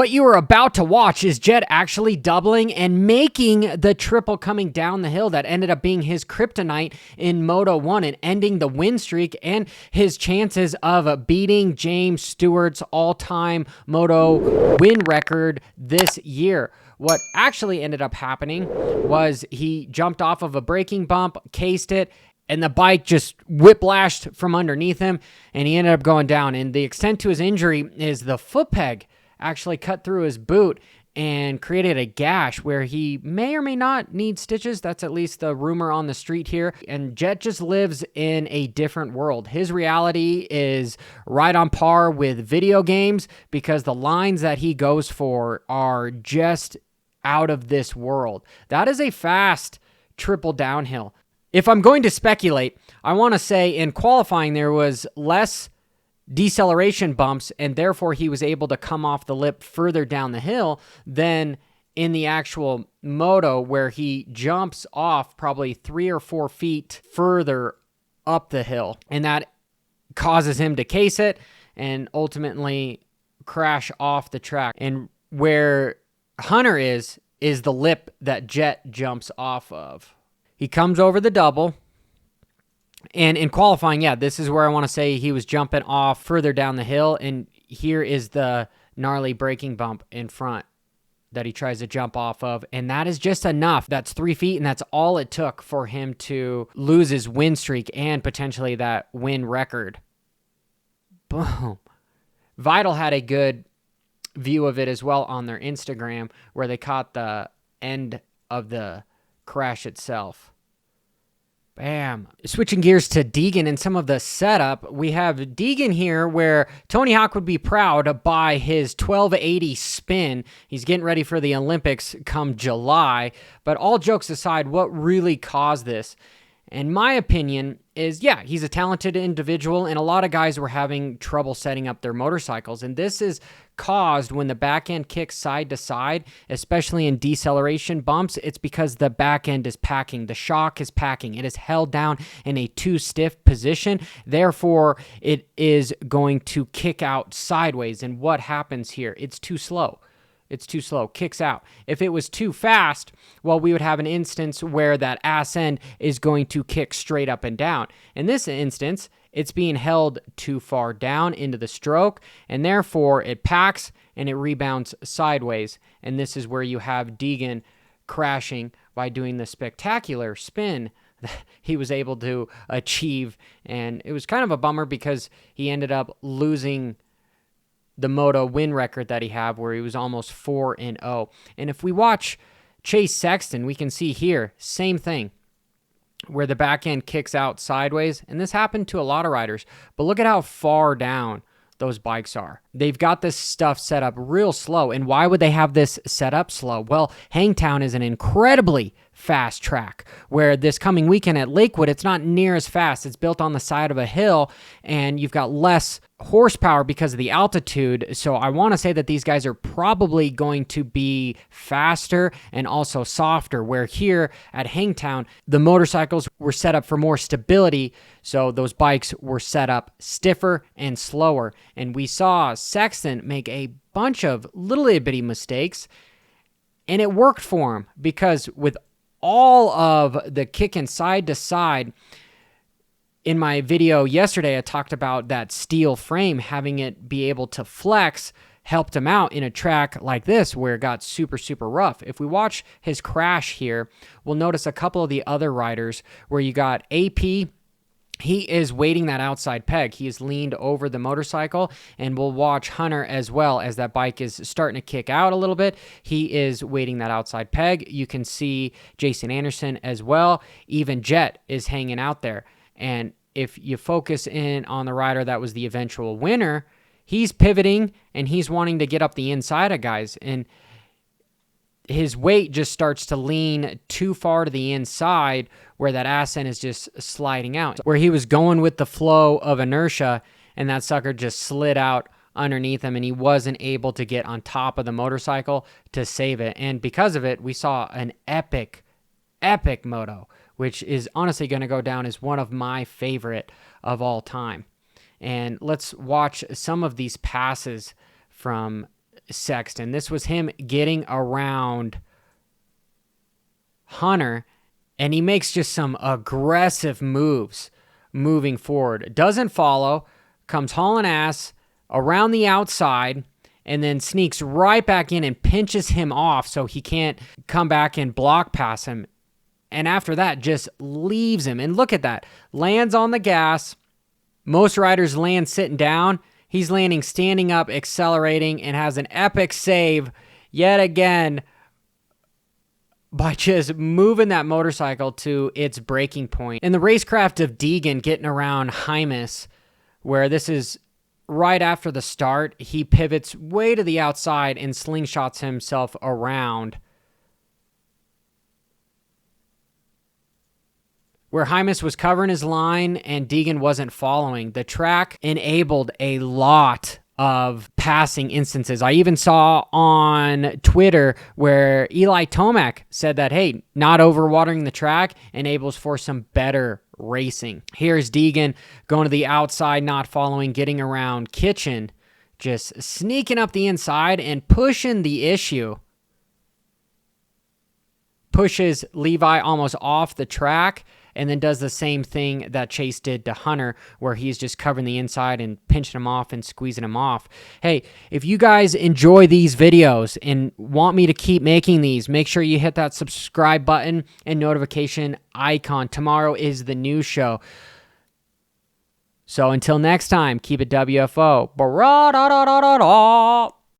What you are about to watch is Jett actually doubling and making the triple coming down the hill that ended up being his kryptonite in Moto 1 and ending the win streak and his chances of beating James Stewart's all-time Moto win record this year. What actually ended up happening was he jumped off of a braking bump, cased it, and the bike just whiplashed from underneath him, and he ended up going down. And the extent to his injury is the foot peg actually cut through his boot and created a gash where he may or may not need stitches. That's at least the rumor on the street here. And Jett just lives in a different world. His reality is right on par with video games because the lines that he goes for are just out of this world. That is a fast triple downhill. If I'm going to speculate, I want to say in qualifying there was less deceleration bumps, and therefore he was able to come off the lip further down the hill than in the actual moto, where he jumps off probably 3 or 4 feet further up the hill, and that causes him to case it and ultimately crash off the track. And where Hunter is the lip that Jett jumps off of. He comes over the double. And in qualifying, yeah, this is where I want to say he was jumping off further down the hill, and here is the gnarly braking bump in front that he tries to jump off of, and that is just enough. That's 3 feet, and that's all it took for him to lose his win streak and potentially that win record. Boom. Vital had a good view of it as well on their Instagram, where they caught the end of the crash itself. Bam. Switching gears to Deegan and some of the setup, we have Deegan here where Tony Hawk would be proud by his 1280 spin. He's getting ready for the Olympics come July. But all jokes aside, what really caused this? In my opinion is, yeah, he's a talented individual, and a lot of guys were having trouble setting up their motorcycles. And this is caused when the back end kicks side to side, especially in deceleration bumps. It's because the back end is packing. The shock is packing. It is held down in a too stiff position. Therefore, it is going to kick out sideways. And what happens here? It's too slow. It's too slow, kicks out. If it was too fast, well, we would have an instance where that ass end is going to kick straight up and down. In this instance, it's being held too far down into the stroke, and therefore it packs and it rebounds sideways. And this is where you have Deegan crashing by doing the spectacular spin that he was able to achieve. And it was kind of a bummer because he ended up losing the moto win record that he had, where he was almost 4-0. And if we watch Chase Sexton, we can see here, same thing, where the back end kicks out sideways. And this happened to a lot of riders. But look at how far down those bikes are. They've got this stuff set up real slow. And why would they have this set up slow? Well, Hangtown is an incredibly fast track, where this coming weekend at Lakewood, it's not near as fast. It's built on the side of a hill, and you've got less horsepower because of the altitude. So I want to say that these guys are probably going to be faster and also softer, where here at Hangtown, the motorcycles were set up for more stability. So those bikes were set up stiffer and slower. And we saw Sexton make a bunch of little itty-bitty mistakes, and it worked for him because with all of the kicking side to side, in my video yesterday, I talked about that steel frame, having it be able to flex helped him out in a track like this where it got super, super rough. If we watch his crash here, we'll notice a couple of the other riders where you got AP. He is weighting that outside peg. He is leaned over the motorcycle, and we'll watch Hunter as well as that bike is starting to kick out a little bit. He is weighting that outside peg. You can see Jason Anderson as well. Even Jett is hanging out there. And if you focus in on the rider that was the eventual winner, he's pivoting and he's wanting to get up the inside of guys. And his weight just starts to lean too far to the inside, where that ass end is just sliding out. Where he was going with the flow of inertia, and that sucker just slid out underneath him, and he wasn't able to get on top of the motorcycle to save it. And because of it, we saw an epic moto, which is honestly going to go down as one of my favorite of all time. And let's watch some of these passes from Sexton. This was him getting around Hunter, and he makes just some aggressive moves moving forward. Doesn't follow, comes hauling ass around the outside, and then sneaks right back in and pinches him off so he can't come back and block pass him. And after that, just leaves him. And look at that. Lands on the gas. Most riders land sitting down. He's landing standing up, accelerating, and has an epic save yet again by just moving that motorcycle to its breaking point. In the racecraft of Deegan getting around Hymas, where this is right after the start, he pivots way to the outside and slingshots himself around. Where Hymas was covering his line and Deegan wasn't following, the track enabled a lot of passing instances. I even saw on Twitter where Eli Tomac said that, hey, not overwatering the track enables for some better racing. Here's Deegan going to the outside, not following, getting around Kitchen, just sneaking up the inside and pushing the issue. Pushes Levi almost off the track, and then does the same thing that Chase did to Hunter, where he's just covering the inside and pinching him off and squeezing him off. Hey, if you guys enjoy these videos and want me to keep making these, make sure you hit that subscribe button and notification icon. Tomorrow is the news show. So until next time, keep it WFO. Ba-ra-da-da-da-da-da.